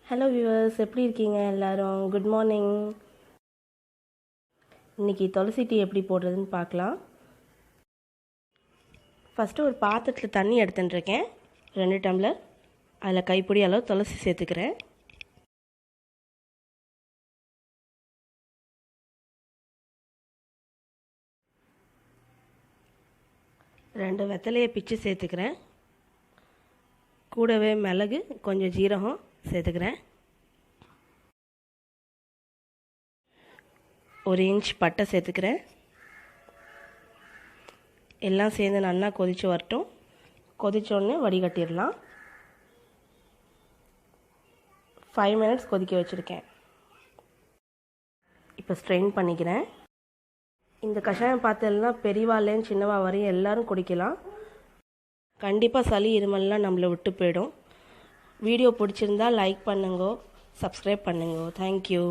Hello viewers, எப்படி இருக்கீங்க எல்லாரும்? Good morning. இன்றைக்கி துளசி டீ எப்படி போடுறதுன்னு பார்க்கலாம். ஃபஸ்ட்டு ஒரு பாத்திரத்தில் தண்ணி எடுத்துட்டுருக்கேன், 2 டம்ளர். அதில் கைப்பிடி அளவு துளசி சேர்த்துக்கிறேன். ரெண்டு வெத்தலையை பிச்சு சேர்த்துக்கிறேன். கூடவே மிளகு, கொஞ்சம் ஜீரகம் சேர்த்துக்கிறேன். 1 இன்ச் பட்டை சேர்த்துக்கிறேன். எல்லாம் சேர்ந்து நல்லா கொதித்து வரட்டும். கொதித்தோடனே வடிகட்டிடலாம். 5 மினிட்ஸ் கொதிக்க வச்சுருக்கேன். இப்போ ஸ்ட்ரெயின் பண்ணிக்கிறேன். இந்த கஷாயம் பார்த்தெல்லாம் பெரியவாலேன்னு சின்னவா வரையும் எல்லோரும் குடிக்கலாம். கண்டிப்பாக சளி இருமல்லாம் நம்மளை விட்டு போயிடும். வீடியோ பிடிச்சிருந்தா லைக் பண்ணுங்க, சப்ஸ்கிரைப் பண்ணுங்க. தேங்க்யூ.